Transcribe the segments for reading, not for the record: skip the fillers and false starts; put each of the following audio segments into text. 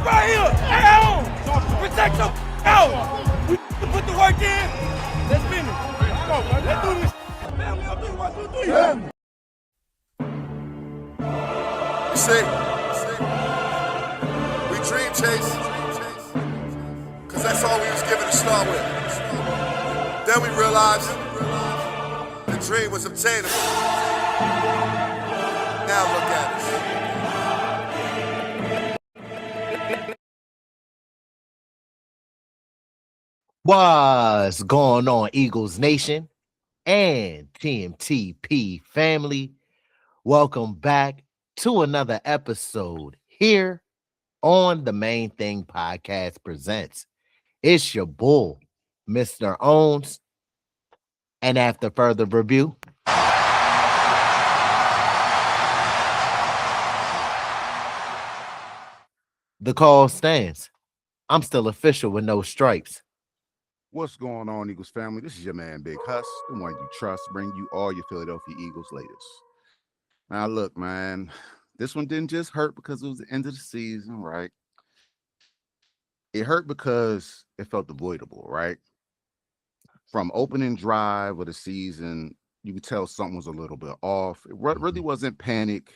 right here at home. Protect your out. We put the work in. Let's finish. Come on, man. Let's do this. Family up here. 1, 2, 3. Yeah. You see, we dream chase, because that's all we was given to start with. Then we realized the dream was obtainable. Now look at us. What's going on, Eagles Nation and TMTP family? Welcome back to another episode here on the Main Thing Podcast Presents. It's your bull, Mr. Owens. And after further review, the call stands. I'm still official with no stripes. What's going on, Eagles family? This is your man, Big Huss, the one you trust, bring you all your Philadelphia Eagles latest. Now, look, man, this one didn't just hurt because it was the end of the season, right? It hurt because it felt avoidable, right? From opening drive of the season, you could tell something was a little bit off. It really wasn't panic.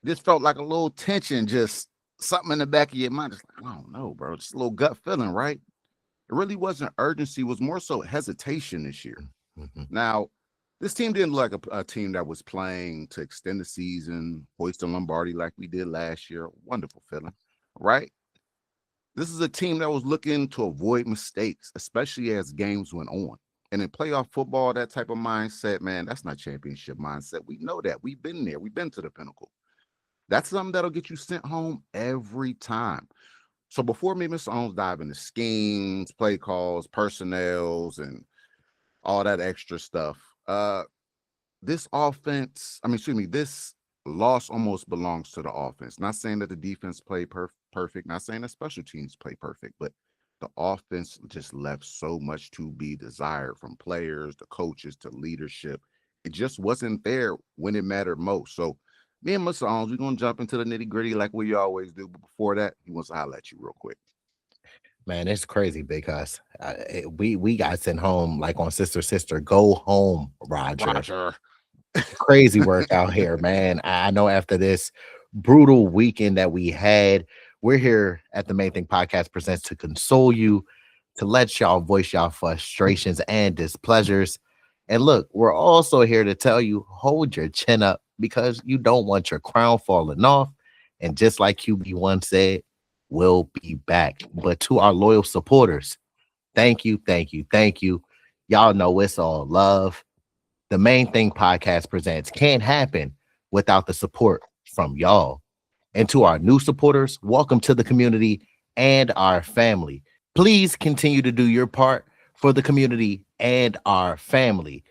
This felt like a little tension, just something in the back of your mind. Just like, I don't know, bro. Just a little gut feeling, right? It really wasn't urgency. It was more so hesitation this year. Now, this team didn't look like a team that was playing to extend the season, hoist the Lombardi like we did last year. Wonderful feeling, right? This is a team that was looking to avoid mistakes, especially as games went on. And in playoff football, that type of mindset, man, that's not championship mindset. We know that. We've been there. We've been to the pinnacle. That's something that'll get you sent home every time. So before me, Mr. Owens, dive into schemes, play calls, personnels, and all that extra stuff, this loss almost belongs to the offense. Not saying that the defense played perfect, not saying that special teams play perfect, but the offense just left so much to be desired from players, the coaches, to leadership. It just wasn't there when it mattered most. So me and Mr. Owens, we're going to jump into the nitty-gritty like we always do. But before that, he wants to holler at you real quick. Man, it's crazy because we got sent home like on Sister. Go home, Roger. Crazy work out here, man. I know after this brutal weekend that we had, we're here at the Main Thing Podcast Presents to console you, to let y'all voice y'all frustrations and displeasures. And look, we're also here to tell you, hold your chin up because you don't want your crown falling off. And just like QB1 said, we'll be back. But to our loyal supporters, thank you. Y'all know it's all love. The Main Thing Podcast Presents can't happen without the support from y'all. And to our new supporters, welcome to the community and our family. Please continue to do your part for the community and our family.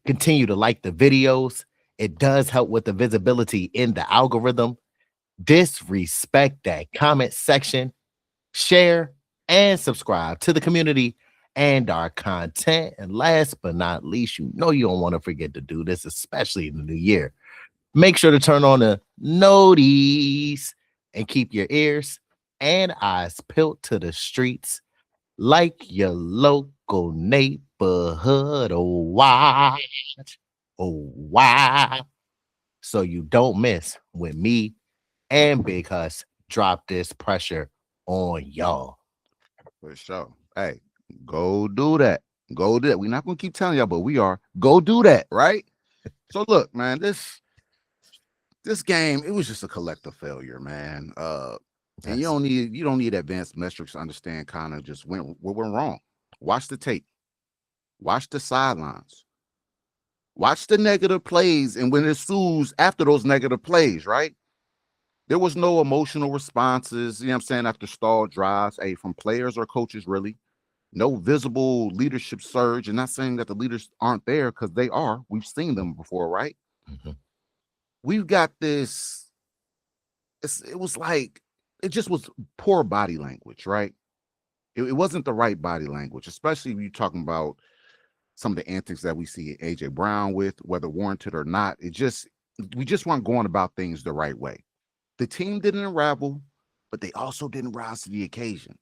Continue to like the videos. It does help with the visibility in the algorithm. Disrespect that comment section. Share and subscribe to the community and our content. And last but not least, you know you don't want to forget to do this, especially in the new year. Make sure to turn on the noties and keep your ears and eyes peeled to the streets like your local neighborhood. Watch. So you don't miss when me and Big Huss drop this pressure on y'all. For sure. Hey, go do that. Go do that. We're not going to keep telling y'all, but we are. Go do that, right? So look, man, this game, it was just a collective failure, man. And you don't need advanced metrics to understand kind of just what went wrong. Watch the tape. Watch the sidelines. Watch the negative plays and when it ensues after those negative plays, right? There was no emotional responses, you know what I'm saying, after stalled drives, from players or coaches, really. No visible leadership surge. And not saying that the leaders aren't there because they are. We've seen them before, right? We've got this. It was like, it just was poor body language, right? It wasn't the right body language, especially when you're talking about some of the antics that we see AJ Brown with, whether warranted or not. We just weren't going about things the right way. The team didn't unravel. but they also didn't rise to the occasion.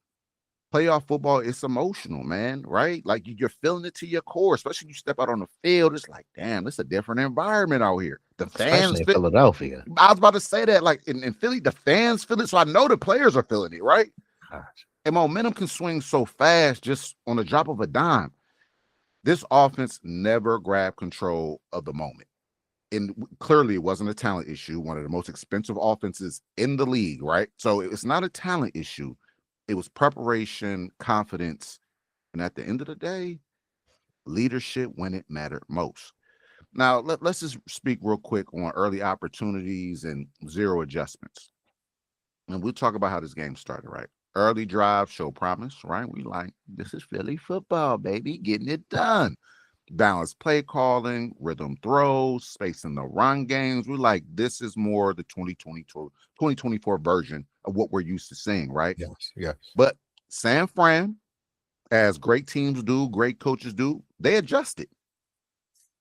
Playoff football is emotional, man, right? Like you're feeling it to your core, especially when you step out on the field. It's like, damn, it's a different environment out here. The fans, especially in Philadelphia. I was about to say that, like in Philly, the fans feel it. So I know the players are feeling it, right? Gosh. And momentum can swing so fast just on the drop of a dime. This offense never grabbed control of the moment. And clearly it wasn't a talent issue, one of the most expensive offenses in the league, right? So it's not a talent issue. It was preparation, confidence, and at the end of the day, leadership when it mattered most. Now, let's just speak real quick on early opportunities and zero adjustments. And we'll talk about how this game started, right? Early drive show promise, right? We like, this is Philly football, baby, getting it done. Balanced play calling, rhythm throws, space in the run games. We're like, this is more the 2024 version of what we're used to seeing, right? Yes, yes. But San Fran, as great teams do, great coaches do, they adjusted.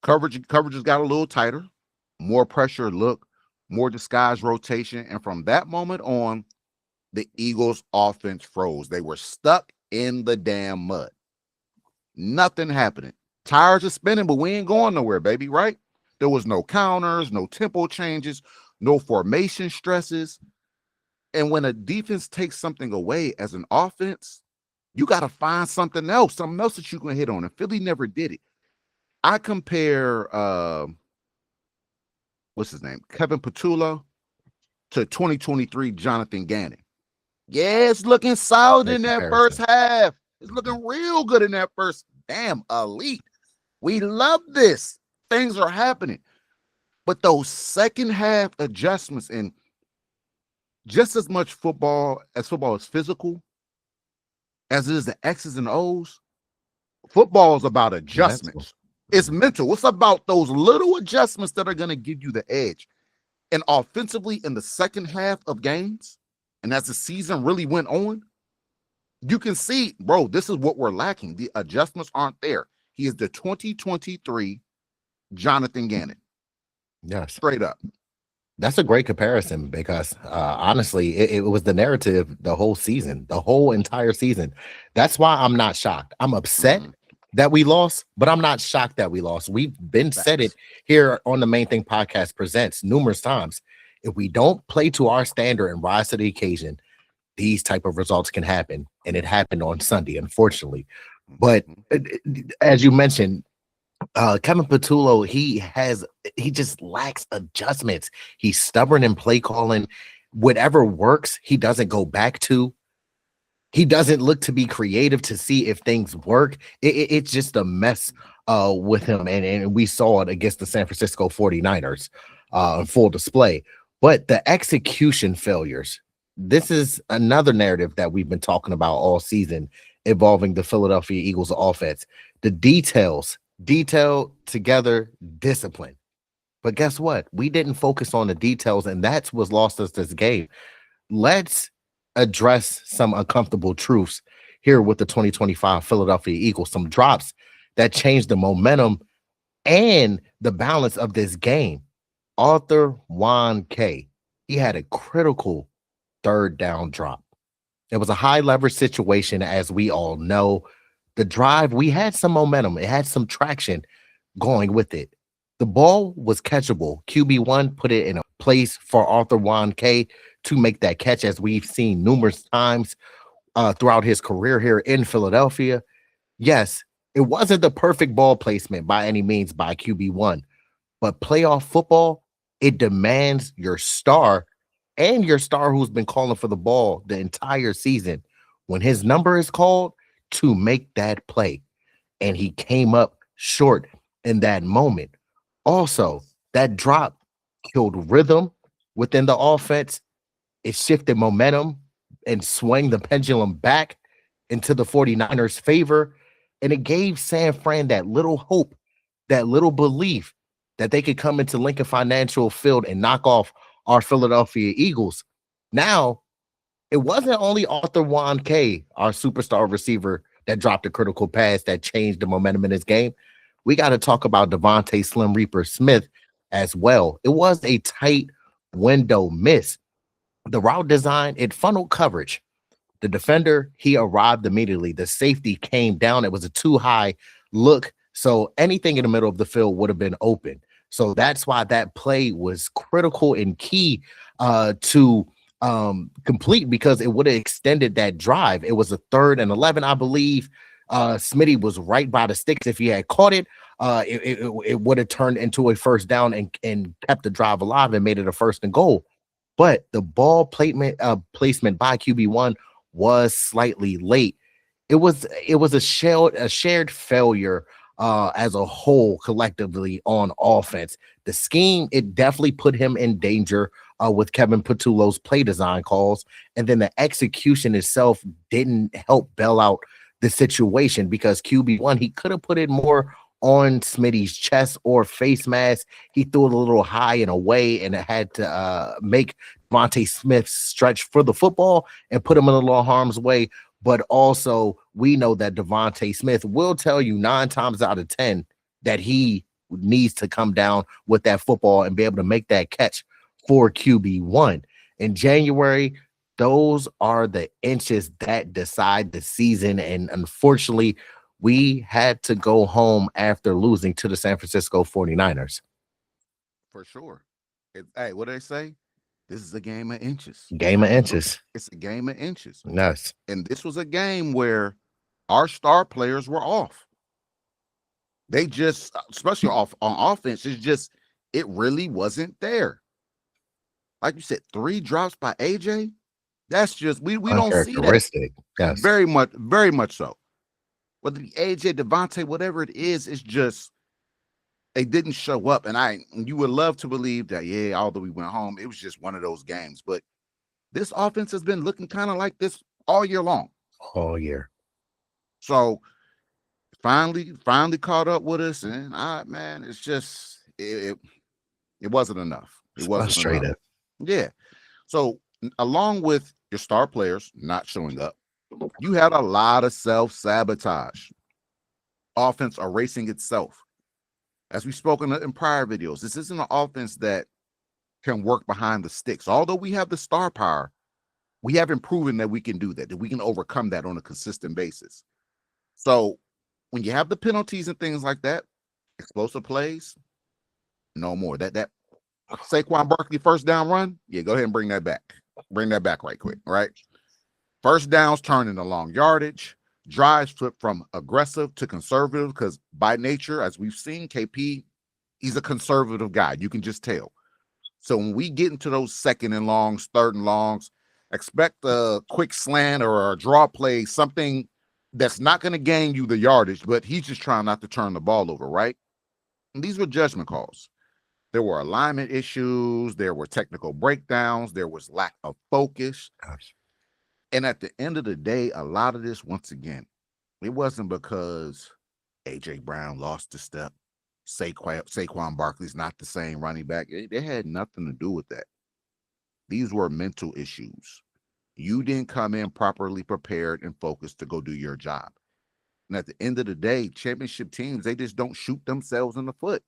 Coverages got a little tighter, more pressure look, more disguised rotation. And from that moment on, the Eagles offense froze. They were stuck in the damn mud. Nothing happening. Tires are spinning, but we ain't going nowhere, baby, right? There was no counters, no tempo changes, no formation stresses. And when a defense takes something away as an offense, you got to find something else that you can hit on. And Philly never did it. I compare, what's his name? Kevin Patullo to 2023 Jonathan Gannon. Yeah, it's looking solid in that first half. It's looking real good in that first. Damn, elite. We love this. Things are happening. But those second half adjustments, and just as much football is physical as it is the X's and O's, football is about adjustments. It's mental. It's about those little adjustments that are going to give you the edge. And offensively in the second half of games, and as the season really went on, you can see, bro, this is what we're lacking. The adjustments aren't there. He is the 2023 Jonathan Gannon. Yes. Straight up. That's a great comparison because honestly, it was the narrative the whole season, the whole entire season. That's why I'm not shocked. I'm upset that we lost, but I'm not shocked that we lost. We've been said it here on the Main Thing Podcast Presents numerous times. If we don't play to our standard and rise to the occasion, these type of results can happen. And it happened on Sunday, unfortunately. But as you mentioned, Kevin Patullo, he just lacks adjustments. He's stubborn in play calling. Whatever works, he doesn't go back to. He doesn't look to be creative to see if things work. It's just a mess with him. And we saw it against the San Francisco 49ers in full display. But the execution failures, this is another narrative that we've been talking about all season involving the Philadelphia Eagles offense. The detail together, discipline. But guess what? We didn't focus on the details, and that's what lost us this game. Let's address some uncomfortable truths here with the 2025 Philadelphia Eagles, some drops that changed the momentum and the balance of this game. Arthur Juan K. He had a critical third down drop. It was a high leverage situation, as we all know. The drive, we had some momentum. It had some traction going with it. The ball was catchable. QB1 put it in a place for Arthur Juan K. to make that catch, as we've seen numerous times throughout his career here in Philadelphia. Yes, it wasn't the perfect ball placement by any means by QB1, but playoff football, it demands your star and your star who's been calling for the ball the entire season, when his number is called, to make that play. And he came up short in that moment. Also, that drop killed rhythm within the offense. It shifted momentum and swung the pendulum back into the 49ers' favor. And it gave San Fran that little hope, that little belief that they could come into Lincoln Financial Field and knock off our Philadelphia Eagles. Now, it wasn't only Arthur Juan K., our superstar receiver, that dropped a critical pass that changed the momentum in this game. We got to talk about DeVonta Slim Reaper Smith as well. It was a tight window miss, The route design, it funneled coverage. The defender, he arrived immediately. The safety came down. It was a too high look. So anything in the middle of the field would have been open. So that's why that play was critical and key to complete, because it would have extended that drive. It was a 3rd and 11, I believe. Smitty was right by the sticks. If he had caught it, it would have turned into a first down and kept the drive alive and made it a 1st and goal. But the ball placement by QB1 was slightly late. It was a shared failure as a whole collectively on offense. The scheme, it definitely put him in danger with Kevin Patullo's play design calls, and then the execution itself didn't help bail out the situation, because QB1, he could have put it more on Smitty's chest or face mask. He threw it a little high and away, and it had to make DeVonta Smith stretch for the football and put him in a little harm's way. But also, we know that DeVonta Smith will tell you 9 times out of 10 that he needs to come down with that football and be able to make that catch for QB1. In January, those are the inches that decide the season. And unfortunately, we had to go home after losing to the San Francisco 49ers. For sure. Hey, what do they say? This is a game of inches. Game of inches. It's a game of inches. Yes. And this was a game where our star players were off. They just, especially off on offense, it really wasn't there. Like you said, 3 drops by AJ. That's just, we don't see that. Yes. Very much so. Whether the AJ, DeVonta, whatever it is, it's just, they didn't show up. And you would love to believe that, yeah, although we went home, it was just one of those games. But this offense has been looking kind of like this all year long. All year. So finally caught up with us. And man, it's just, it wasn't enough. It wasn't frustrating. enough. Yeah. So along with your star players not showing up, you had a lot of self-sabotage. Offense erasing itself. As we've spoken in prior videos, this isn't an offense that can work behind the sticks. Although we have the star power, we haven't proven that we can do that we can overcome that on a consistent basis. So when you have the penalties and things like that, explosive plays, no more. That Saquon Barkley first down run, yeah, go ahead and bring that back. Bring that back right quick, right? First downs turn into long yardage. Drives flip from aggressive to conservative, because by nature, as we've seen, KP, he's a conservative guy. You can just tell. So when we get into those 2nd and longs, 3rd and longs, expect a quick slant or a draw play, something that's not going to gain you the yardage, but he's just trying not to turn the ball over, right? And these were judgment calls. There were alignment issues. There were technical breakdowns. There was lack of focus. Gosh. And at the end of the day, a lot of this, once again, it wasn't because A.J. Brown lost a step. Saquon Barkley's not the same running back. It had nothing to do with that. These were mental issues. You didn't come in properly prepared and focused to go do your job. And at the end of the day, championship teams, they just don't shoot themselves in the foot.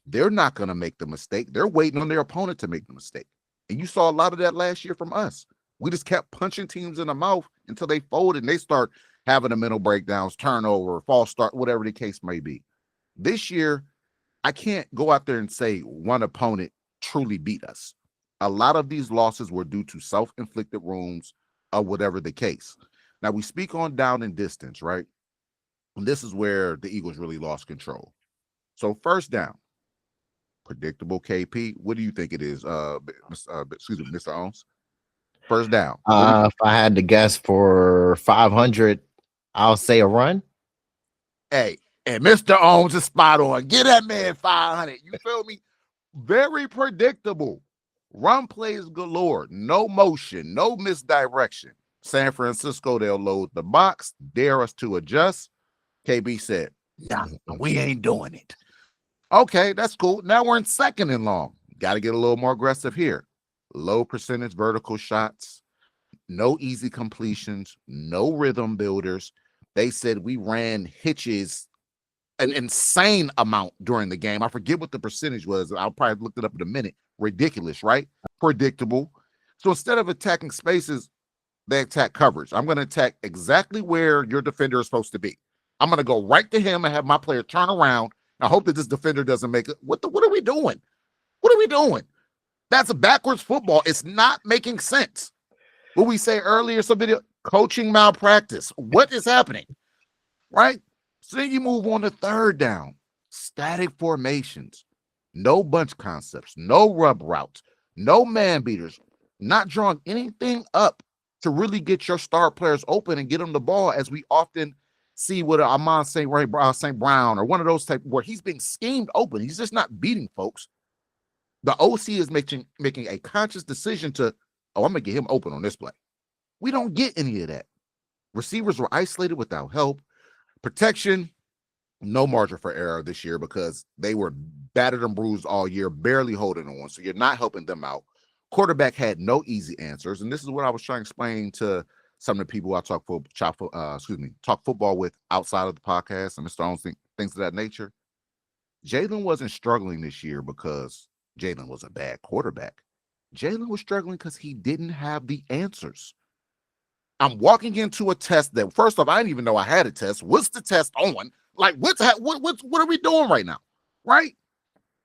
They're not going to make the mistake. They're waiting on their opponent to make the mistake. And you saw a lot of that last year from us. We just kept punching teams in the mouth until they folded and they start having the mental breakdowns, turnover, false start, whatever the case may be. This year, I can't go out there and say one opponent truly beat us. A lot of these losses were due to self-inflicted wounds or whatever the case. Now, we speak on down and distance, right? And this is where the Eagles really lost control. So first down, predictable KP. What do you think it is? Excuse me, Mr. Owens. First down. If I had to guess for 500, I'll say a run. Hey, and Mr. Owens is spot on. Get that man 500. You feel me? Very predictable. Run plays galore. No motion, no misdirection. San Francisco, they'll load the box, dare us to adjust. KB said, nah, we ain't doing it. Okay, that's cool. Now we're in 2nd and long. Got to get a little more aggressive here. Low percentage vertical shots, no easy completions, no rhythm builders. They said we ran hitches an insane amount during the game. I forget what the percentage was. I'll probably look it up in a minute. Ridiculous, right? Predictable. So instead of attacking spaces, they attack coverage. I'm going to attack exactly where your defender is supposed to be. I'm going to go right to him and have my player turn around. I hope that this defender doesn't make it. What are we doing? What are we doing? That's a backwards football. It's not making sense. What we say earlier, some video, coaching malpractice. What is happening? Right? So then you move on to third down. Static formations. No bunch concepts. No rub routes. No man beaters. Not drawing anything up to really get your star players open and get them the ball, as we often see with Amon St. Brown or one of those type where he's being schemed open. He's just not beating folks. The OC is making a conscious decision to, I'm going to get him open on this play. We don't get any of that. Receivers were isolated without help. Protection, no margin for error this year because they were battered and bruised all year, barely holding on. So you're not helping them out. Quarterback had no easy answers. And this is what I was trying to explain to some of the people I talk football with outside of the podcast and Mr. Owens, things of that nature. Jalen wasn't struggling this year because Jalen was a bad quarterback. Jalen was struggling because he didn't have the answers. I'm walking into a test that, first off, I didn't even know I had a test. What's the test on? Like, what are we doing right now? Right?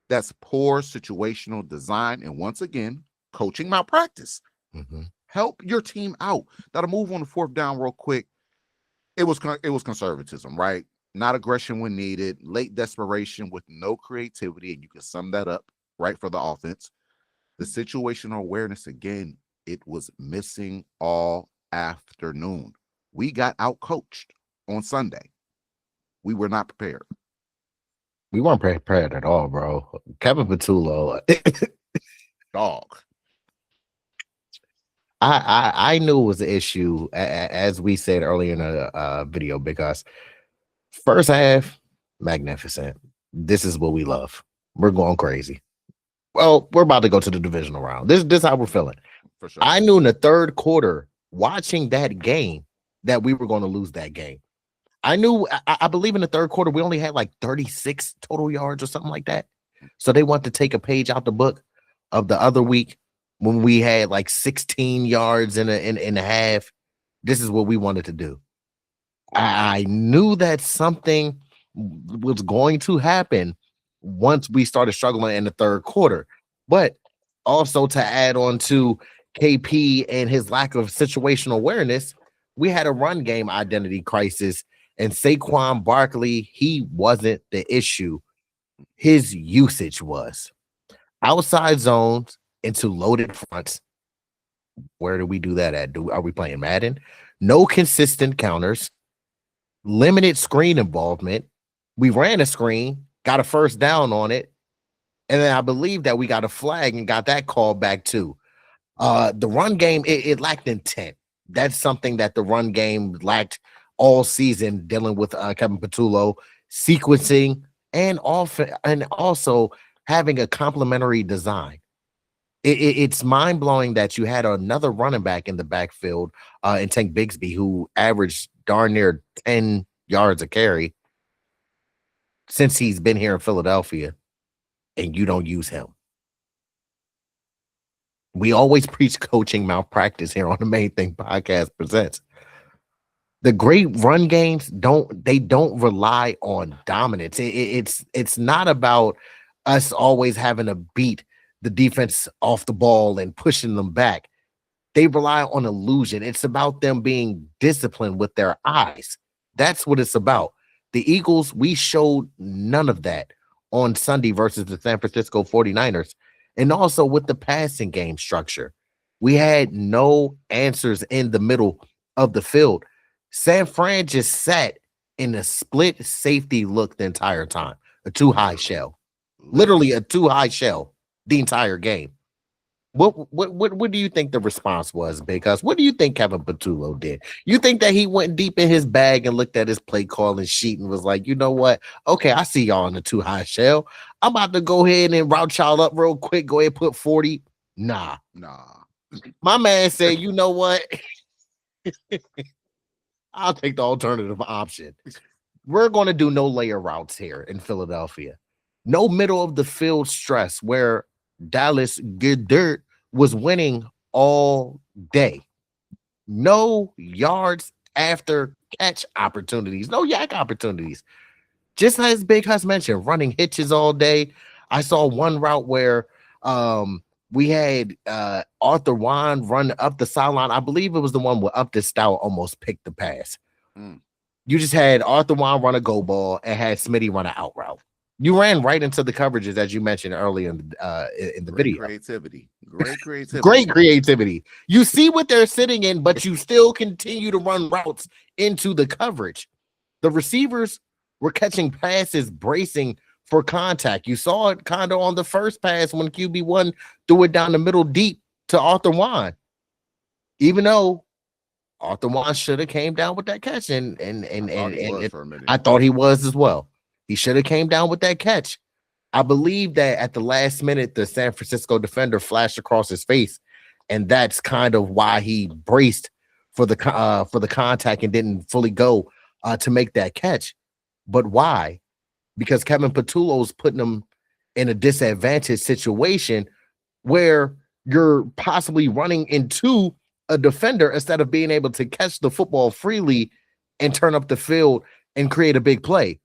That's poor situational design. And once again, coaching malpractice. Mm-hmm. Help your team out. That'll move on to fourth down real quick. It was conservatism, right? Not aggression when needed, late desperation with no creativity, and you can sum that up, right, for the offense. The situational awareness, again, it was missing all afternoon. We got out-coached on Sunday. We were not prepared. We weren't prepared at all, bro. Kevin Patullo. Dog. I knew it was an issue, as we said earlier in the video, because first half, magnificent. This is what we love. We're going crazy. Well, we're about to go to the divisional round. This is how we're feeling. For sure. I knew in the third quarter, watching that game, that we were going to lose that game. I knew, I believe in the third quarter, we only had like 36 total yards or something like that. So they want to take a page out the book of the other week when we had like 16 yards in a half. This is what we wanted to do. I knew that something was going to happen once we started struggling in the third quarter. But also to add on to KP and his lack of situational awareness, we had a run game identity crisis. And Saquon Barkley, he wasn't the issue. His usage was outside zones into loaded fronts. Where do we do that at? Are we playing Madden? No consistent counters, limited screen involvement. We ran a screen, got a first down on it, and then I believe that we got a flag and got that call back too. The run game, it lacked intent. That's something that the run game lacked all season, dealing with Kevin Patullo, sequencing, and also having a complementary design. It's mind-blowing that you had another running back in the backfield in Tank Bigsby, who averaged darn near 10 yards a carry since he's been here in Philadelphia, and you don't use him. We always preach coaching malpractice here on the Main Thing Podcast Presents. The great run games don't rely on dominance. It's not about us always having to beat the defense off the ball and pushing them back. They rely on illusion. It's about them being disciplined with their eyes. That's what it's about. The Eagles, we showed none of that on Sunday versus the San Francisco 49ers. And also with the passing game structure, we had no answers in the middle of the field. San Fran just sat in a split safety look the entire time, a too high shell, literally a too high shell the entire game. What do you think the response was? Because what do you think Kevin Patullo did? You think that he went deep in his bag and looked at his play calling sheet and was like, you know what? Okay, I see y'all in the too high shell. I'm about to go ahead and route y'all up real quick. Go ahead and put 40. Nah. My man said, you know what? I'll take the alternative option. We're going to do no layer routes here in Philadelphia. No middle of the field stress where Dallas Goedert was winning all day. No yards after catch opportunities, no yak opportunities. Just as Big Hus mentioned, running hitches all day. I saw one route where we had Arthur Juan run up the sideline. I believe it was the one where Up the Stout almost picked the pass. You just had Arthur Juan run a go ball and had Smitty run an out route. You ran right into the coverages, as you mentioned earlier in the video. Great creativity. Great creativity. You see what they're sitting in, but you still continue to run routes into the coverage. The receivers were catching passes, bracing for contact. You saw it kind of on the first pass when QB1 threw it down the middle deep to Arthur Juan. Even though Arthur Juan should have came down with that catch, and I thought he was as well. He should have came down with that catch. I believe that at the last minute, the San Francisco defender flashed across his face, and that's kind of why he braced for the contact and didn't fully go to make that catch. But why? Because Kevin Patullo is putting him in a disadvantaged situation where you're possibly running into a defender instead of being able to catch the football freely and turn up the field and create a big play.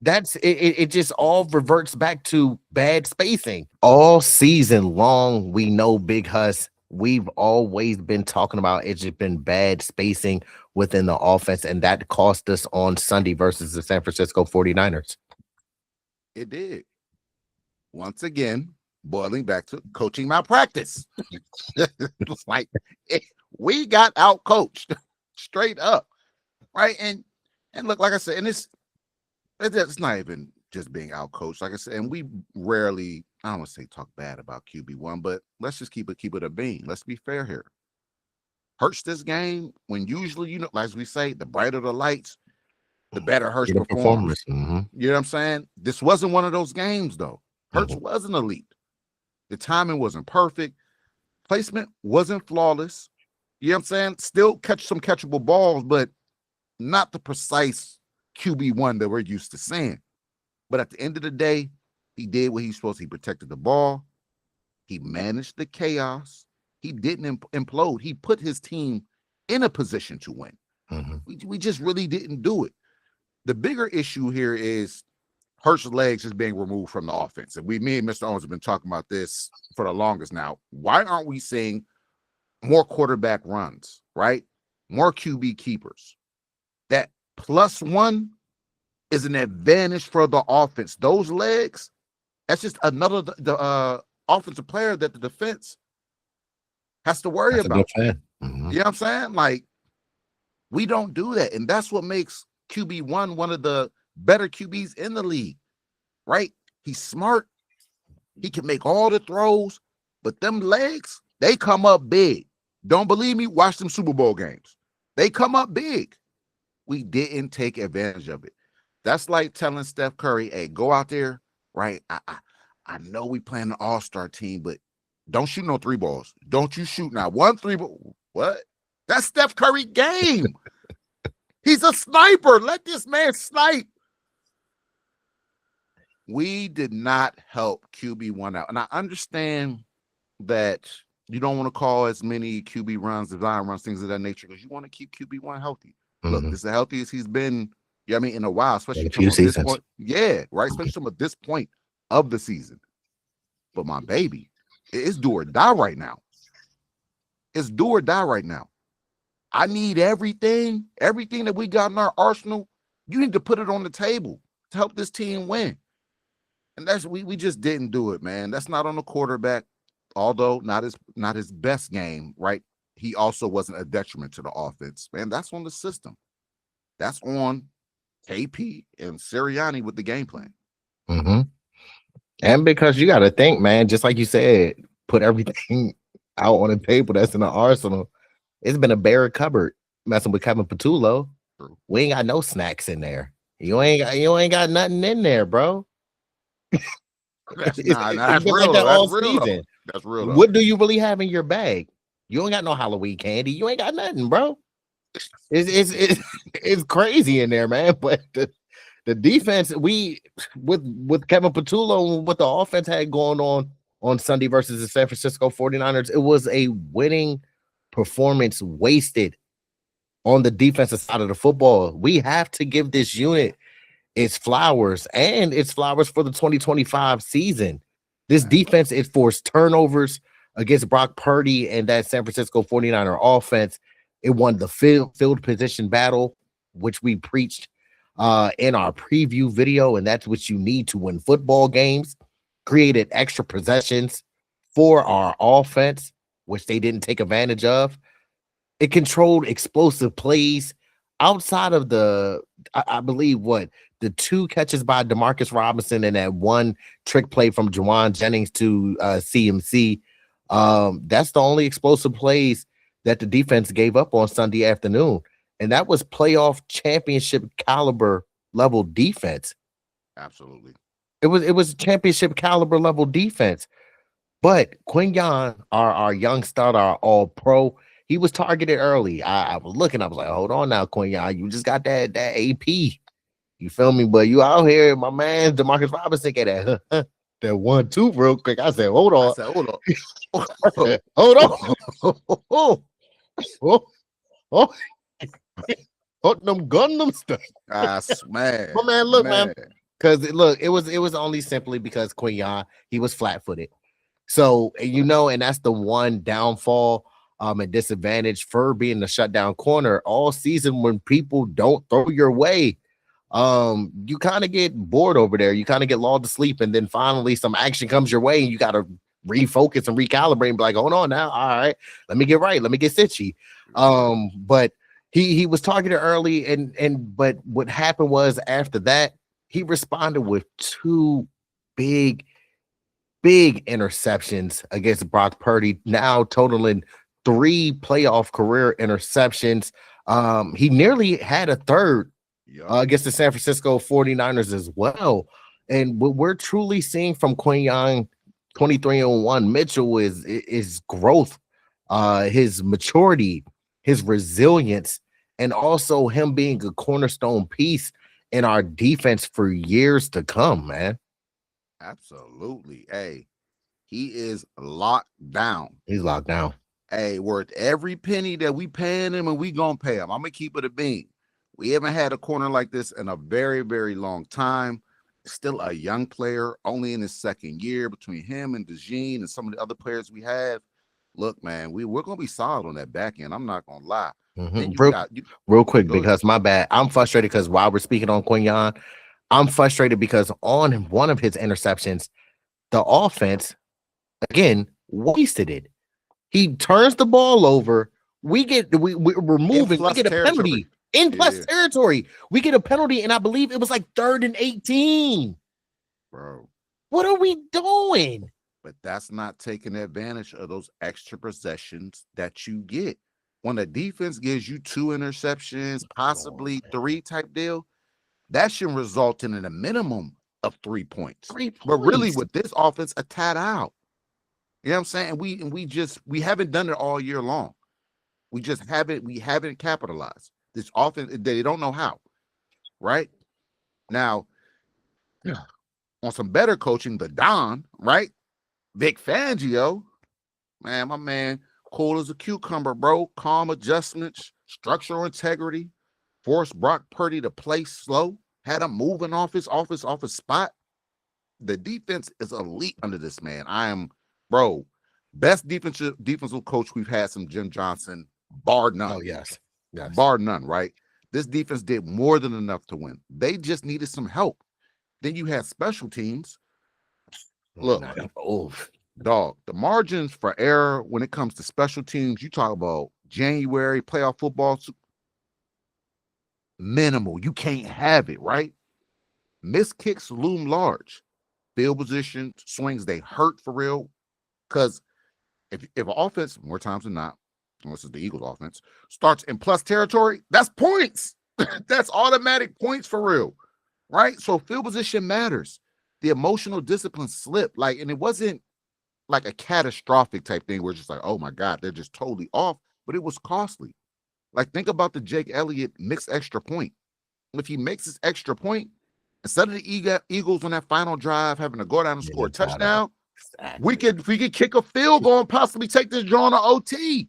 That's it. It just all reverts back to bad spacing. All season long, we know Big Hus. We've always been talking about it's just been bad spacing within the offense, and that cost us on Sunday versus the San Francisco 49ers. It did. Once again, boiling back to coaching malpractice. It's like we got out coached straight up, right? And look, like I said, and it's not even just being out coached. Like I said, and we rarely, I don't want to say talk bad about QB1, but let's just keep it a bean. Let's be fair here. Hurts this game when usually, you know, as we say, the brighter the lights, the better Hurts performs. Mm-hmm. You know what I'm saying? This wasn't one of those games, though. Hurts wasn't elite. The timing wasn't perfect. Placement wasn't flawless. You know what I'm saying? Still catch some catchable balls, but not the precise QB1 that we're used to seeing. But at the end of the day, he did what he's supposed to. He protected the ball. He managed the chaos. He didn't implode. He put his team in a position to win. We just really didn't do it. The bigger issue here is Hurts' legs is being removed from the offense. And me and Mr. Owens have been talking about this for the longest now. Why aren't we seeing more quarterback runs, right? More QB keepers. That +1 is an advantage for the offense. Those legs, that's just another the offensive player that the defense has to worry about. You know what I'm saying? Like, we don't do that. And that's what makes QB1 one of the better QBs in the league, right? He's smart. He can make all the throws, but them legs, they come up big. Don't believe me? Watch them Super Bowl games. They come up big. We didn't take advantage of it. That's like telling Steph Curry, hey, go out there, right? I know we playing an all-star team, but don't shoot no 3 balls. Don't you shoot now. 1 3 ball. What? That's Steph Curry game. He's a sniper. Let this man snipe. We did not help QB1 out. And I understand that you don't want to call as many QB runs, design runs, things of that nature, because you want to keep QB1 healthy. Look, this is the healthiest he's been, you know what I mean, in a while, especially a few seasons. This point. Yeah, right. Especially from this point of the season. But my baby, it's do or die right now. It's do or die right now. I need everything that we got in our arsenal. You need to put it on the table to help this team win. And that's we just didn't do it, man. That's not on the quarterback, although not his best game, right? He also wasn't a detriment to the offense, man. That's on the system. That's on KP and Sirianni with the game plan. And because you got to think, man, just like you said, put everything out on the table that's in the arsenal. It's been a bare cupboard messing with Kevin Patullo. We ain't got no snacks in there. You ain't got nothing in there, bro. That's real. Like that that's real. What do you really have in your bag? You ain't got no Halloween candy. You ain't got nothing, bro. It's crazy in there, man. But the defense, with Kevin Patullo and what the offense had going on, on Sunday versus the San Francisco 49ers. It was a winning performance wasted on the defensive side of the football. We have to give this unit its flowers, and its flowers for the 2025 season. This defense, it forced turnovers against Brock Purdy and that San Francisco 49er offense. It won the field position battle, which we preached in our preview video, and that's what you need to win football games. Created extra possessions for our offense, which they didn't take advantage of. It controlled explosive plays outside of I believe, the 2 catches by Demarcus Robinson and that 1 trick play from Juwan Jennings to CMC. That's the only explosive plays that the defense gave up on Sunday afternoon. And that was playoff championship caliber level defense. Absolutely. It was championship caliber level defense. But Quinyon, our young star, our all pro, he was targeted early. I was looking, I was like, hold on now, Quinyon, you just got that AP. You feel me? But you out here, my man, Demarcus Robinson get that 1-2 real quick. I said, hold on. Hold on. Oh, them Gundam stuff. I swear. But man, look, man. Because it was only simply because Quinyon, he was flat-footed. So, and that's the one downfall and disadvantage for being the shutdown corner all season. When people don't throw your way, you kind of get bored over there. You kind of get lulled to sleep, and then finally some action comes your way, and you got to refocus and recalibrate and be like, hold on now. All right, let me get right. Let me get sitchy. But he was targeted early, but what happened was after that, he responded with 2 big interceptions against Brock Purdy, now totaling 3 playoff career interceptions. He nearly had a third against the San Francisco 49ers as well. And what we're truly seeing from Quinyon 23-1 Mitchell is growth, his maturity, his resilience, and also him being a cornerstone piece in our defense for years to come, man. Absolutely. Hey, he is locked down. He's locked down. Hey, worth every penny that we paying him, and we gonna pay him. I'm gonna keep it a bean. We haven't had a corner like this in a very, very long time. Still a young player, only in his 2nd year. Between him and DeJean and some of the other players we have, look, man, we're gonna be solid on that back end. I'm not gonna lie. Real quick, because my bad. I'm frustrated because while we're speaking on Quinyon, I'm frustrated because on one of his interceptions, the offense again wasted it. He turns the ball over. We're moving. We get a penalty in plus territory. We get a penalty, and I believe it was like 3rd and 18. Bro, what are we doing? But that's not taking advantage of those extra possessions that you get. When the defense gives you 2 interceptions, possibly 3 type deal, that should result in a minimum of 3 points. 3 points. But really, with this offense, a tad out. You know what I'm saying? We haven't done it all year long. We haven't capitalized. This offense, they don't know how. Right? Now, on some better coaching, the Don, right? Vic Fangio, man, my man, cool as a cucumber, bro. Calm adjustments, structural integrity, forced Brock Purdy to play slow, had him moving off his spot. The defense is elite under this man. Best defensive coach we've had since Jim Johnson, bar none. Oh, yes. Bar none, right? This defense did more than enough to win. They just needed some help. Then you had special teams. Look, dog, the margins for error when it comes to special teams, you talk about January playoff football, minimal. You can't have it, right? Missed kicks loom large. Field position swings, they hurt for real. Because if an offense, more times than not, unless it's the Eagles offense, starts in plus territory, that's points. That's automatic points for real, right? So field position matters. The emotional discipline slipped, and it wasn't like a catastrophic type thing where it's just like, oh my God, they're just totally off, but it was costly. Think about the Jake Elliott mixed extra point. If he makes his extra point, instead of the Eagles on that final drive having to go down and score a touchdown, We could kick a field goal and possibly take this draw to OT.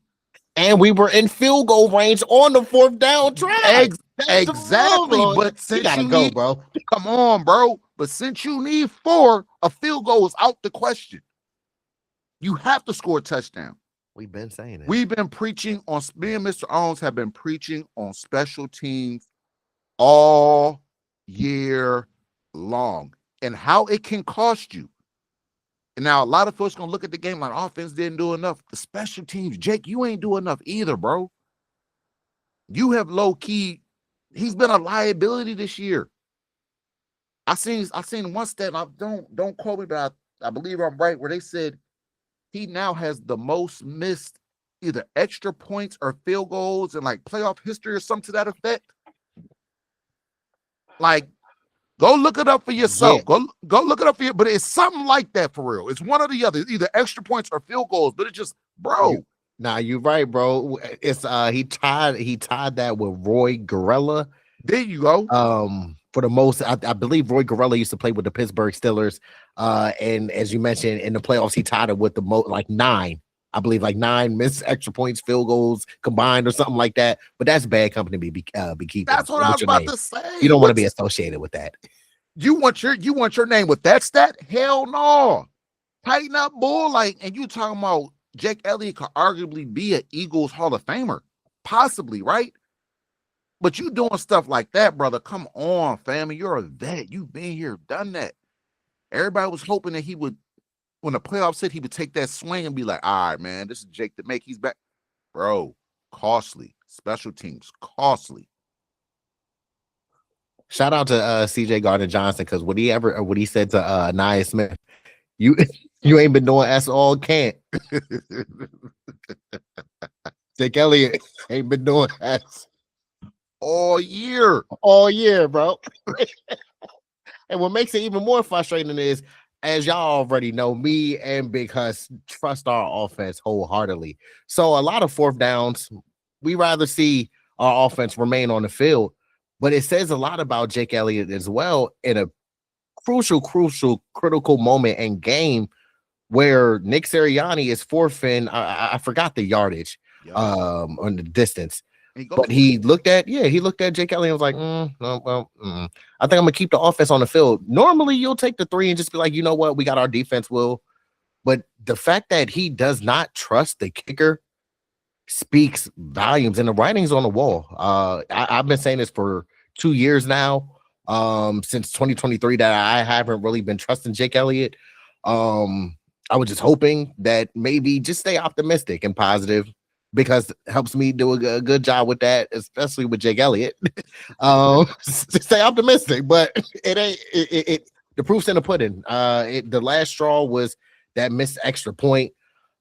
And we were in field goal range on the 4th down drive. Exactly. But since you need, bro. Come on, bro. But since you need 4, a field goal is out the question. You have to score a touchdown. We've been saying it. We've been preaching on, me and Mr. Owens have been preaching on special teams all year long and how it can cost you. And now a lot of folks gonna look at the game like offense didn't do enough. The special teams, Jake, you ain't do enough either, bro. You have low key. He's been a liability this year. I seen one stat. Don't quote me, but I believe I'm right. Where they said he now has the most missed either extra points or field goals in like playoff history or something to that effect. Like, go look it up for yourself. Yeah. Go look it up for you. But it's something like that for real. It's one or the other, either extra points or field goals. But it's just, bro. Nah, you're right, bro. It's he tied that with Roy Gorella. There you go. For the most, I believe Roy Gorella used to play with the Pittsburgh Steelers. And as you mentioned in the playoffs, he tied it with the most, like 9. I believe like 9 missed extra points, field goals combined, or something like that. But that's bad company to be keeping. That's what I was about to say. You don't want to be associated with that. You want your name with that stat? Hell no. Tighten up, bull. Like, and you talking about Jake Elliott could arguably be an Eagles Hall of Famer, possibly, right? But you doing stuff like that, brother. Come on, family. You're a vet. You've been here, done that. Everybody was hoping that he would, when the playoffs hit, he would take that swing and be like, all right, man, this is Jake to make. He's back. Bro, costly. Special teams, costly. Shout out to CJ Gardner-Johnson, because what he said to Nia Smith, you ain't been doing S all can't. Jake Elliott ain't been doing S all year, bro. And what makes it even more frustrating is, as y'all already know, me and Big Huss trust our offense wholeheartedly. So a lot of 4th downs, we rather see our offense remain on the field. But it says a lot about Jake Elliott as well in a crucial, critical moment and game where Nick Sirianni is forfeiting. I forgot the yardage on the distance. But he looked at Jake Elliott and was like, I think I'm gonna keep the offense on the field. Normally you'll take the 3 and just be like, you know what, we got our defense, Will. But the fact that he does not trust the kicker speaks volumes, and the writing's on the wall. I've been saying this for 2 years now, since 2023, that I haven't really been trusting Jake Elliott. I was just hoping that maybe just stay optimistic and positive, because it helps me do a good job with that, especially with Jake Elliott. Stay optimistic, but it ain't. The proof's in the pudding. The last straw was that missed extra point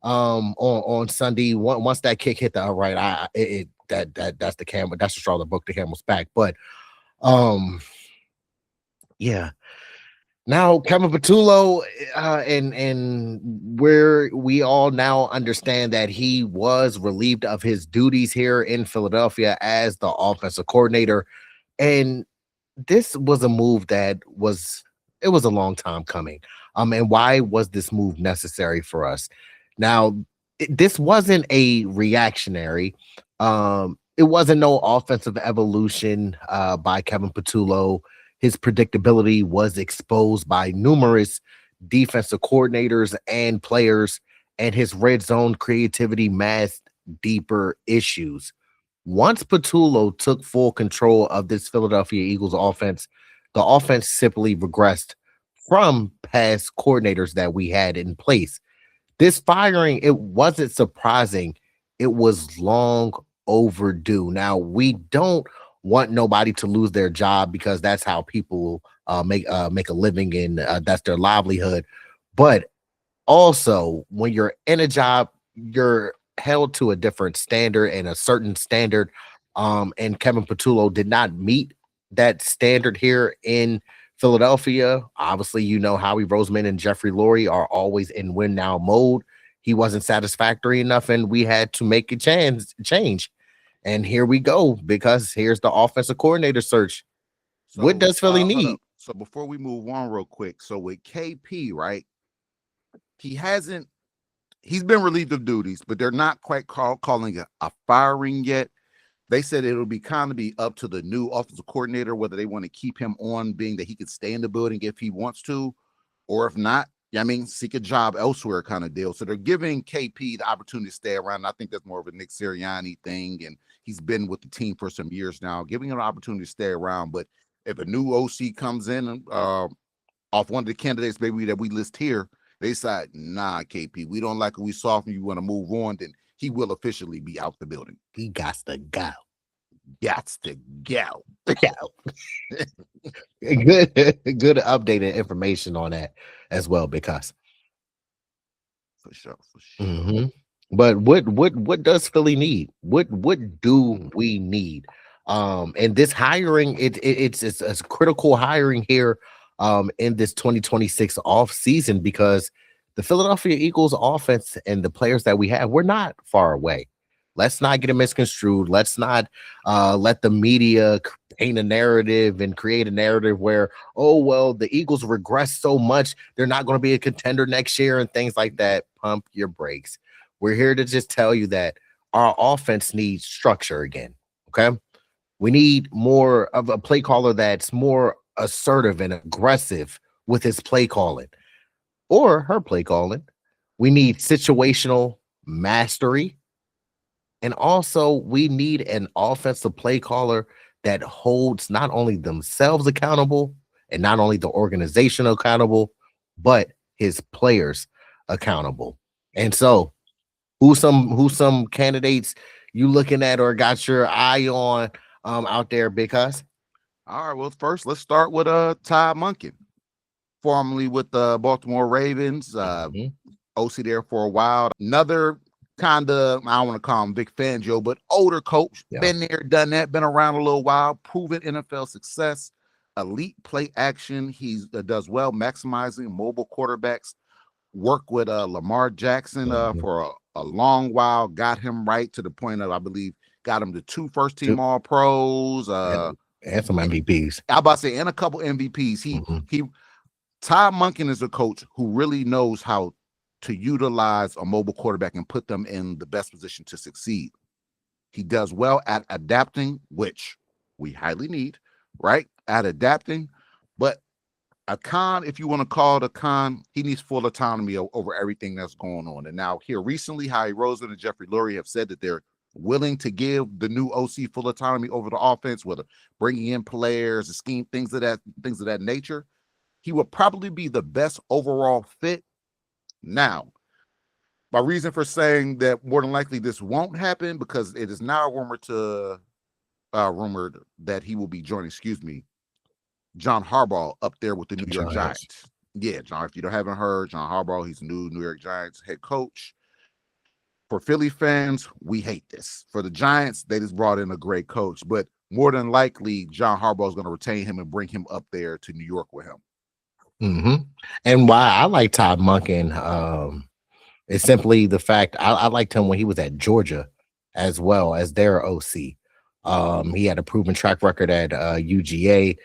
on Sunday. Once that kick hit the upright, that's the camera. That's the straw that broke the camel's back. But yeah. Now Kevin Patullo, and where we all now understand that he was relieved of his duties here in Philadelphia as the offensive coordinator, and this was a move that was a long time coming. And why was this move necessary for us? Now, this wasn't a reactionary. It wasn't no offensive evolution by Kevin Patullo. His predictability was exposed by numerous defensive coordinators and players, and his red zone creativity masked deeper issues. Once Patullo took full control of this Philadelphia Eagles offense, the offense simply regressed from past coordinators that we had in place. This firing, it wasn't surprising. It was long overdue. Now, we don't want nobody to lose their job, because that's how people make a living, and that's their livelihood. But also, when you're in a job, you're held to a different standard and a certain standard. And Kevin Patullo did not meet that standard here in Philadelphia. Obviously, you know, Howie Roseman and Jeffrey Lurie are always in win now mode. He wasn't satisfactory enough, and we had to make a change. And here we go, because here's the offensive coordinator search. So, what does Philly need? So before we move on real quick, so with KP, right? he's been relieved of duties, but they're not quite calling it a firing yet. They said it'll be kind of be up to the new offensive coordinator whether they want to keep him on, being that he could stay in the building if he wants to, or if not, I mean, seek a job elsewhere kind of deal. So they're giving KP the opportunity to stay around. I think that's more of a Nick Sirianni thing, and he's been with the team for some years now, giving him an opportunity to stay around. But if a new OC comes in off one of the candidates maybe that we list here, they decide, nah, KP, we don't like what we saw from you, want to move on, then he will officially be out the building. He got to go. Gots to go. Good updated information on that as well, because for sure. But what does Philly need? What do we need? And this hiring, it's a critical hiring here in this 2026 off season, because the Philadelphia Eagles offense and the players that we have, we're not far away. Let's not get it misconstrued. Let's not let the media paint a narrative and create a narrative where, oh, well, the Eagles regress so much, they're not going to be a contender next year and things like that. Pump your brakes. We're here to just tell you that our offense needs structure again, okay? We need more of a play caller that's more assertive and aggressive with his play calling or her play calling. We need situational mastery. And also, we need an offensive play caller that holds not only themselves accountable and not only the organization accountable, but his players accountable. And so, who's some candidates you looking at or got your eye on out there, Big Huss? All right. Well, first, let's start with Todd Monken, formerly with the Baltimore Ravens, OC there for a while. Another kind of, I don't want to call him Vic Fangio, but older coach, been there, done that, been around a little while, proven NFL success, elite play action. He does well maximizing mobile quarterbacks. Worked with Lamar Jackson for a long while, got him right to the point of, I believe, got him to 2 first-team All-Pros. And some MVPs. I about to say, and a couple MVPs. He Todd Monken is a coach who really knows how to utilize a mobile quarterback and put them in the best position to succeed. He does well at adapting, which we highly need, right? At adapting. But a con, if you want to call it a con, he needs full autonomy over everything that's going on. And now here recently, Howie Roseman and Jeffrey Lurie have said that they're willing to give the new OC full autonomy over the offense, whether bringing in players, the scheme, things of that nature. He would probably be the best overall fit. Now, my reason for saying that more than likely this won't happen, because it is now rumored that he will be joining, John Harbaugh up there with the New York Giants. Yeah, John, if you haven't heard, John Harbaugh, he's the new New York Giants head coach. For Philly fans, we hate this. For the Giants, they just brought in a great coach, but more than likely, John Harbaugh is going to retain him and bring him up there to New York with him. And why I like Todd Monken is simply the fact I liked him when he was at Georgia as well as their OC. He had a proven track record at UGA,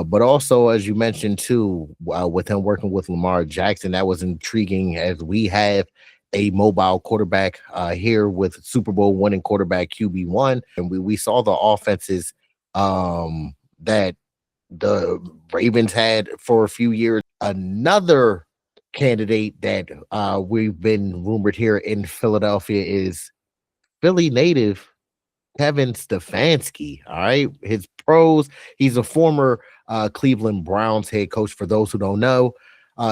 but also, as you mentioned too, with him working with Lamar Jackson, that was intriguing, as we have a mobile quarterback here with Super Bowl winning quarterback QB1, and we saw the offenses that the Ravens had for a few years. Another candidate that we've been rumored here in Philadelphia is Philly native Kevin Stefanski. All right, his pros, he's a former Cleveland Browns head coach, for those who don't know.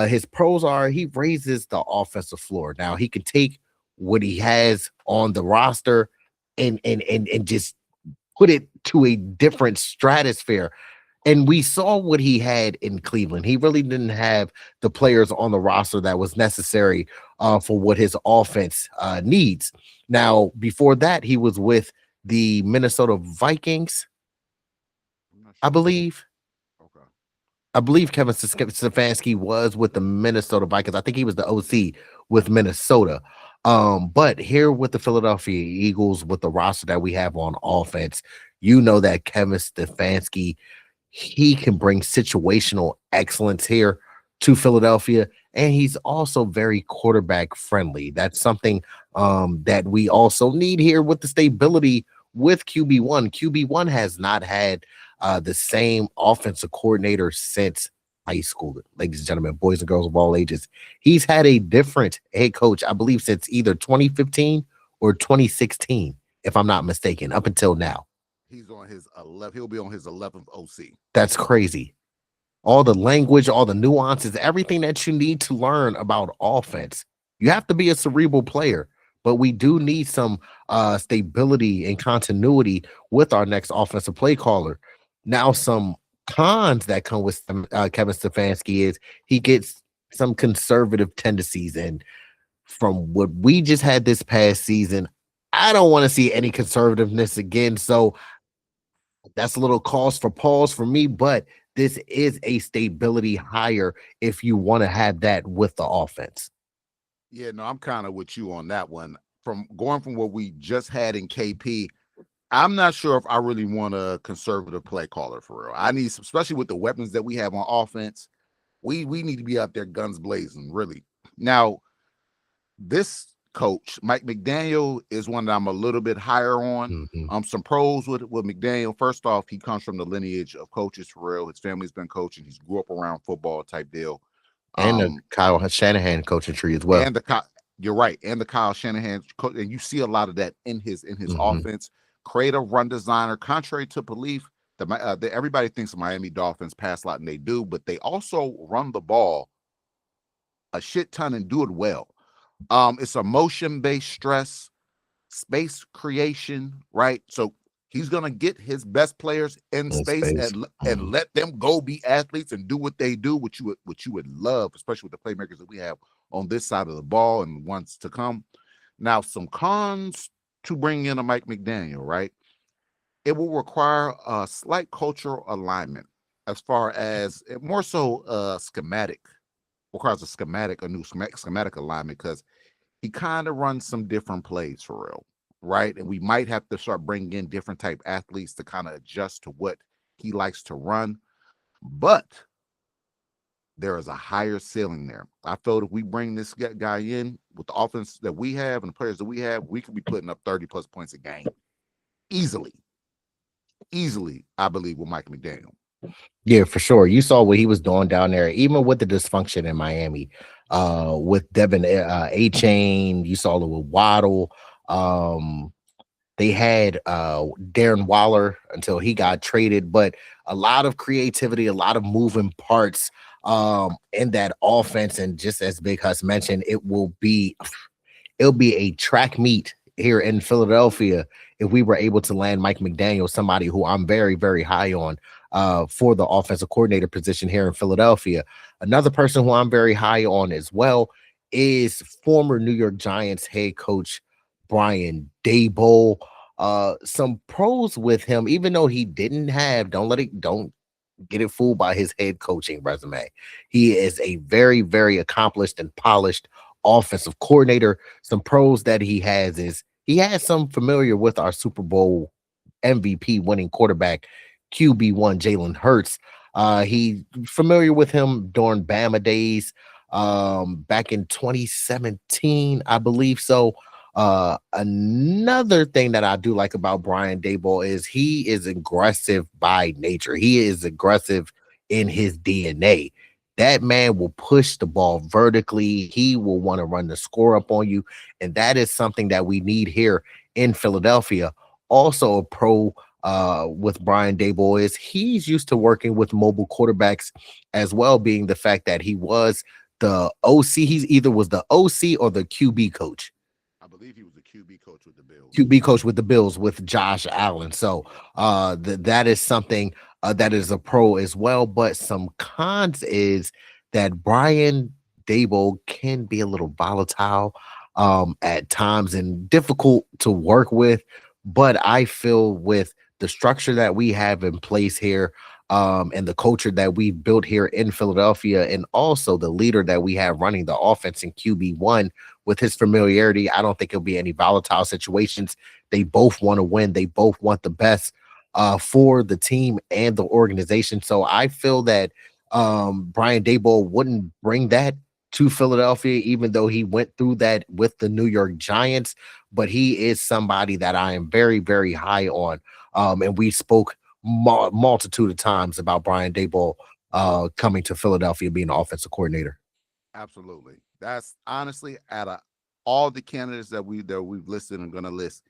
His pros are he raises the offensive floor. Now he can take what he has on the roster and just put it to a different stratosphere. And we saw what he had in Cleveland. He really didn't have the players on the roster that was necessary for what his offense needs. Now, before that, he was with the Minnesota Vikings, I believe. Okay. I believe Kevin Stefanski was with the Minnesota Vikings. I think he was the OC with Minnesota. But here with the Philadelphia Eagles, with the roster that we have on offense, you know that Kevin Stefanski, he can bring situational excellence here to Philadelphia, and he's also very quarterback friendly. That's something that we also need here with the stability with QB1. QB1 has not had the same offensive coordinator since high school, ladies and gentlemen, boys and girls of all ages. He's had a different head coach, I believe, since either 2015 or 2016, if I'm not mistaken, up until now. He's on his 11th. He'll be on his 11th OC. That's crazy. All the language, all the nuances, everything that you need to learn about offense. You have to be a cerebral player, but we do need some stability and continuity with our next offensive play caller. Now, some cons that come with Kevin Stefanski is he gets some conservative tendencies, and from what we just had this past season, I don't want to see any conservativeness again. So that's a little cause for pause for me, but this is a stability hire if you want to have that with the offense. Yeah, no, I'm kind of with you on that one. From going from what we just had in KP, I'm not sure if I really want a conservative play caller for real. I need some, especially with the weapons that we have on offense. We need to be out there guns blazing, really. Now, this coach, Mike McDaniel, is one that I'm a little bit higher on. Some pros with McDaniel. First off, he comes from the lineage of coaches for real. His family's been coaching. He's grew up around football type deal. And the Kyle Shanahan coaching tree as well. And you're right. And the Kyle Shanahan coach, and you see a lot of that in his offense. Creative run designer. Contrary to belief, everybody thinks the Miami Dolphins pass a lot, and they do, but they also run the ball a shit ton and do it well. It's a motion-based stress, space creation, right? So he's gonna get his best players in space. And let them go be athletes and do what they do, which you would love, especially with the playmakers that we have on this side of the ball and ones to come. Now, some cons to bring in a Mike McDaniel, right? It will require a slight cultural alignment as far as more so schematic. Requires a new schematic alignment, because he kind of runs some different plays for real, right? And we might have to start bringing in different type athletes to kind of adjust to what he likes to run. But there is a higher ceiling there. I feel if we bring this guy in with the offense that we have and the players that we have, we could be putting up 30 plus points a game easily, I believe, with Mike McDaniel. Yeah, for sure. You saw what he was doing down there, even with the dysfunction in Miami, with Devin A-Chain. You saw it with Waddle. They had Darren Waller until he got traded, but a lot of creativity, a lot of moving parts in that offense. And just as Big Huss mentioned, it'll be a track meet here in Philadelphia if we were able to land Mike McDaniel, somebody who I'm very, very high on for the offensive coordinator position here in Philadelphia. Another person who I'm very high on as well is former New York Giants head coach Brian Daboll. Some pros with him, even though he didn't have, don't get it fooled by his head coaching resume. He is a very, very accomplished and polished offensive coordinator. Some pros that he has is he has some familiar with our Super Bowl MVP winning quarterback QB1 Jalen Hurts. He familiar with him during Bama days back in 2017, I believe. So another thing that I do like about Brian Daboll is he is aggressive by nature. He is aggressive in his DNA. That man will push the ball vertically. He will want to run the score up on you. And that is something that we need here in Philadelphia. Also a pro with Brian Daboll is he's used to working with mobile quarterbacks as well, being the fact that he was the OC. He's either was the OC or the QB coach. I believe he was the QB coach with the Bills. QB coach with the Bills with Josh Allen. So that is something that is a pro as well. But some cons is that Brian Daboll can be a little volatile at times and difficult to work with. But I feel with the structure that we have in place here and the culture that we've built here in Philadelphia, and also the leader that we have running the offense in QB1 with his familiarity, I don't think it'll be any volatile situations. They both want to win. They both want the best for the team and the organization. So I feel that Brian Daboll wouldn't bring that to Philadelphia, even though he went through that with the New York Giants. But he is somebody that I am very, very high on. And we spoke multitude of times about Brian Daboll coming to Philadelphia, being the offensive coordinator. Absolutely. That's honestly out of all the candidates that we've listed and gonna list.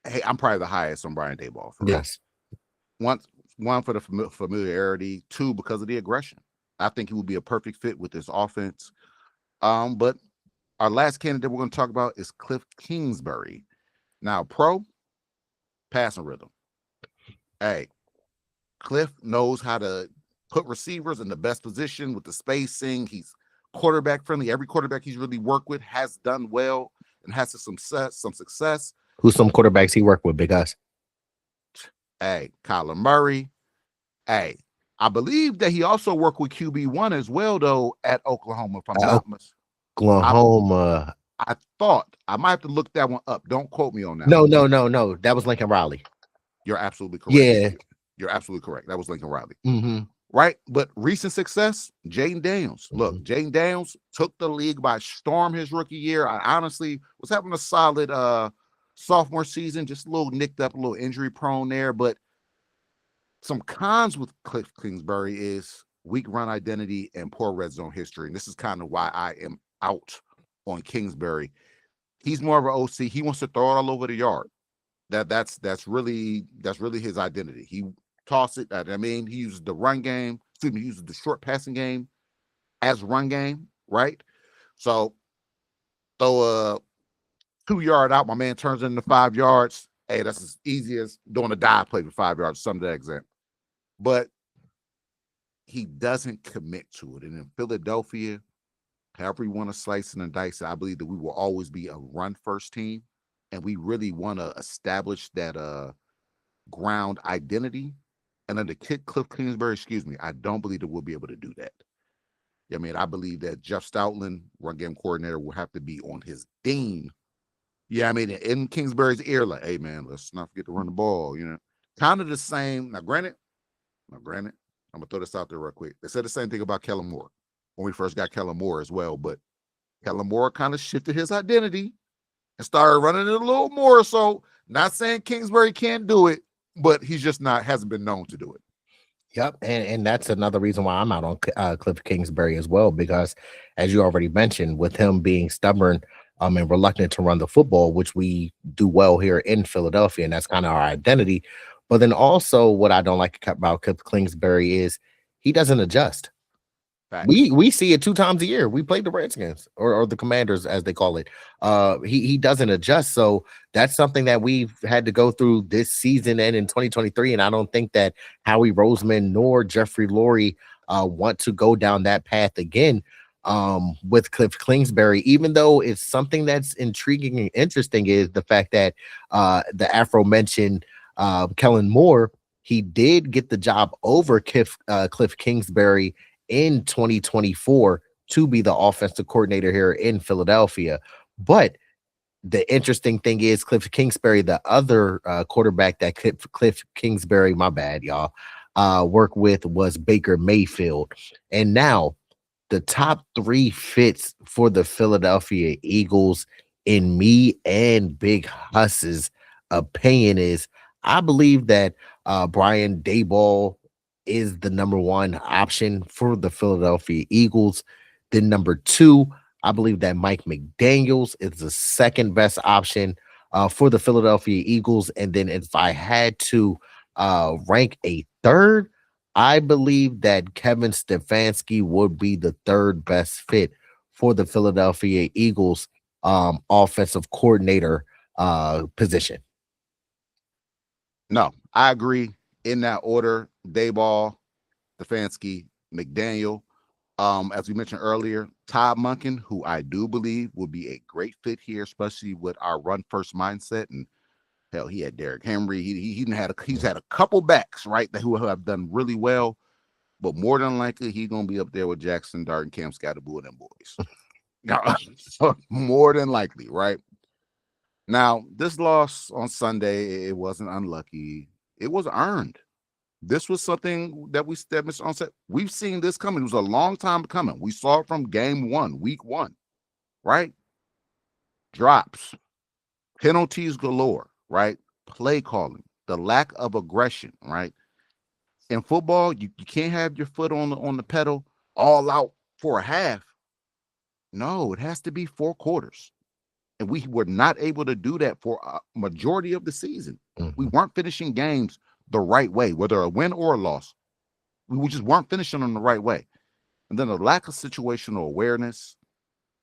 Hey, I'm probably the highest on Brian Daboll. For Yes. One for the familiarity, two because of the aggression. I think he would be a perfect fit with this offense. But our last candidate we're going to talk about is Cliff Kingsbury. Now, passing rhythm. Hey, Cliff knows how to put receivers in the best position with the spacing. He's quarterback friendly. Every quarterback he's really worked with has done well and has some success. Who's some quarterbacks he worked with, Big Us? Hey, Kyler Murray. Hey, I believe that he also worked with QB1 as well, though, at Oklahoma. If I'm not mistaken. Oklahoma. I thought I might have to look that one up. Don't quote me on that. No. That was Lincoln Riley. You're absolutely correct. Yeah. You're absolutely correct. That was Lincoln Riley. Mm-hmm. Right? But recent success, Jaden Daniels. Look, Jaden Daniels took the league by storm his rookie year. I honestly was having a solid sophomore season, just a little nicked up, a little injury prone there. But some cons with Cliff Kingsbury is weak run identity and poor red zone history. And this is kind of why I am out on Kingsbury. He's more of an OC. He wants to throw it all over the yard. That's really his identity. He toss it. I mean, he uses the run game. He uses the short passing game as run game, right? So throw a 2-yard out, my man turns into 5 yards. Hey, that's as easy as doing a dive play for 5 yards, some of that example. But he doesn't commit to it. And in Philadelphia, however you want to slice and dice it, I believe that we will always be a run-first team. And we really want to establish that ground identity. And under Cliff Kingsbury, I don't believe that we'll be able to do that. I mean, I believe that Jeff Stoutland, run game coordinator, will have to be on his ding. Yeah, I mean, in Kingsbury's ear, like, hey, man, let's not forget to run the ball, Kind of the same. Now, granted, I'm going to throw this out there real quick. They said the same thing about Kellen Moore when we first got Kellen Moore as well. But Kellen Moore kind of shifted his identity and started running it a little more. So, not saying Kingsbury can't do it, but he's just hasn't been known to do it. Yep, and that's another reason why I'm out on Cliff Kingsbury as well, because as you already mentioned, with him being stubborn and reluctant to run the football, which we do well here in Philadelphia, and that's kind of our identity. But then also what I don't like about Cliff Kingsbury is he doesn't adjust. Fact. We see it 2 times a year. We play the Redskins or the Commanders, as they call it. He doesn't adjust. So that's something that we've had to go through this season and in 2023. And I don't think that Howie Roseman nor Jeffrey Lurie want to go down that path again with Cliff Kingsbury, even though it's something that's intriguing and interesting is the fact that the aforementioned Kellen Moore, he did get the job over Cliff Kingsbury in 2024 to be the offensive coordinator here in Philadelphia. But the interesting thing is Cliff Kingsbury, the other quarterback that Cliff Kingsbury, my bad, y'all, worked with was Baker Mayfield. And now the top 3 fits for the Philadelphia Eagles, in me and Big Huss's opinion, is I believe that Brian Daboll is the number 1 option for the Philadelphia Eagles. Then number 2, I believe that Mike McDaniels is the second best option for the Philadelphia Eagles. And then if I had to rank a third, I believe that Kevin Stefanski would be the third best fit for the Philadelphia Eagles offensive coordinator position. No, I agree in that order. Daboll, Stefanski, McDaniel. As we mentioned earlier, Todd Monken, who I do believe will be a great fit here, especially with our run-first mindset. And hell, he had Derrick Henry. He's had a couple backs, right, who have done really well. But more than likely, he's gonna be up there with Jackson Dart and Cam Scatterbull and them boys. So more than likely, right? Now, this loss on Sunday, it wasn't unlucky. It was earned. This was something that Mr. On said. We've seen this coming. It was a long time coming. We saw it from game 1, week 1, right? Drops, penalties galore, right? Play calling, the lack of aggression, right? In football, you can't have your foot on the pedal all out for a half. No, it has to be 4 quarters. And we were not able to do that for a majority of the season. We weren't finishing games the right way, whether a win or a loss. We just weren't finishing them the right way. And then the lack of situational awareness,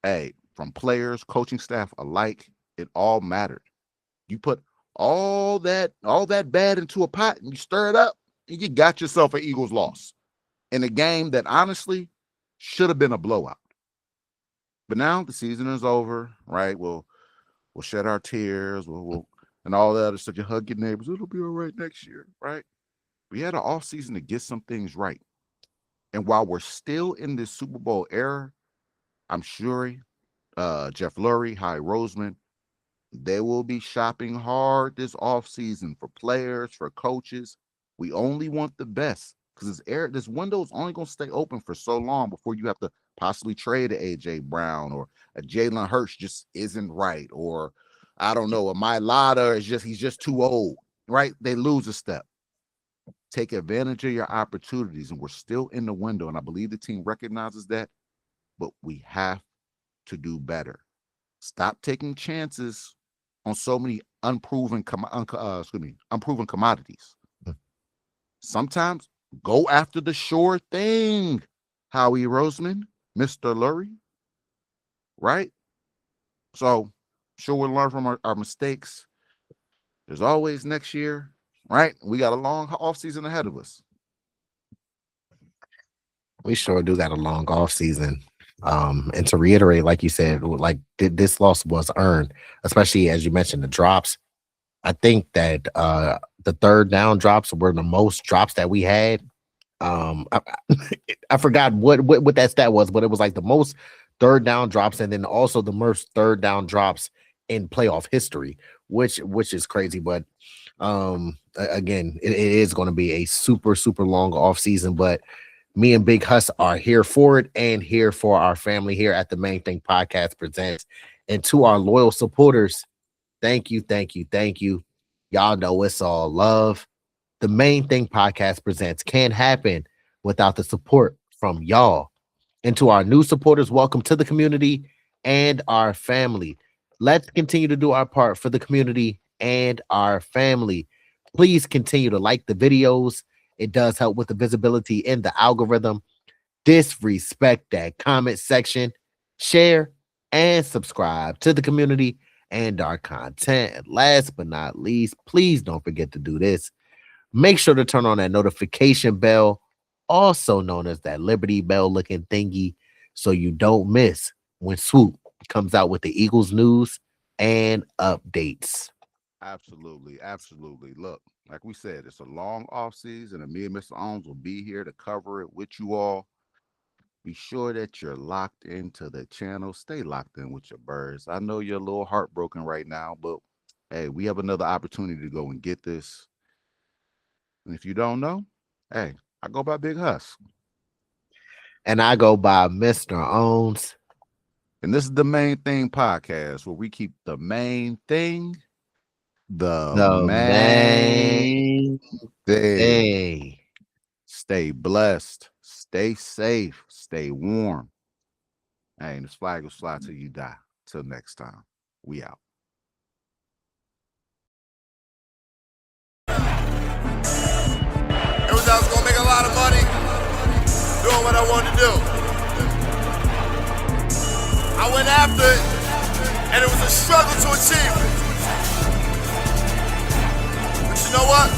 from players, coaching staff alike, it all mattered. You put all that bad into a pot and you stir it up, and you got yourself an Eagles loss in a game that honestly should have been a blowout. But now the season is over, right? We'll shed our tears, we'll and all that other stuff. You hug your neighbors. It'll be all right next year, right? We had an off season to get some things right. And while we're still in this Super Bowl era, I'm sure Jeff Lurie, Howie Roseman, they will be shopping hard this offseason for players, for coaches. We only want the best because this window is only going to stay open for so long before you have to possibly trade a A.J. Brown, or a Jalen Hurts just isn't right, or I don't know, a Mailata he's just too old, right? They lose a step. Take advantage of your opportunities, and we're still in the window, and I believe the team recognizes that, but we have to do better. Stop taking chances on so many unproven commodities. Sometimes go after the sure thing, Howie Roseman, Mr. Lurie, right? So, sure, we'll learn from our mistakes. There's always next year, right? We got a long offseason ahead of us. We sure do got a long offseason. And to reiterate, like you said, like this loss was earned, especially as you mentioned, the drops. I think that the third down drops were the most drops that we had. I forgot what that stat was, but it was like the most third down drops, and then also the most third down drops in playoff history, which is crazy. But again, it is going to be a super long off season, but me and Big Huss are here for it and here for our family here at the Main Thing Podcast Presents. And to our loyal supporters, thank you. Y'all know it's all love. The Main Thing Podcast Presents can't happen without the support from y'all. And to our new supporters, welcome to the community and our family. Let's continue to do our part for the community and our family. Please continue to like the videos. It does help with the visibility in the algorithm. Disrespect that comment section. Share and subscribe to the community and our content. And last but not least, please don't forget to do this. Make sure to turn on that notification bell, also known as that Liberty Bell looking thingy, so you don't miss when Swoop comes out with the Eagles news and updates. Absolutely. Look, like we said, it's a long off season, and me and Mr. Owens will be here to cover it with you all. Be sure that you're locked into the channel. Stay locked in with your birds. I know you're a little heartbroken right now, but hey, we have another opportunity to go and get this. And if you don't know, hey, I go by Big Huss. And I go by Mr. Owens. And this is the Main Thing Podcast, where we keep the main thing the main thing. Stay blessed, stay safe, stay warm. Hey, and this flag will fly till you die. Till next time, we out. It was I was gonna make a lot of money doing what I wanted to do. I went after it, and it was a struggle to achieve it. But you know what?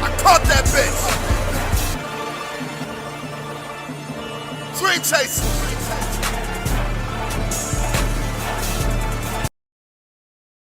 I caught that bitch. Dream chasing.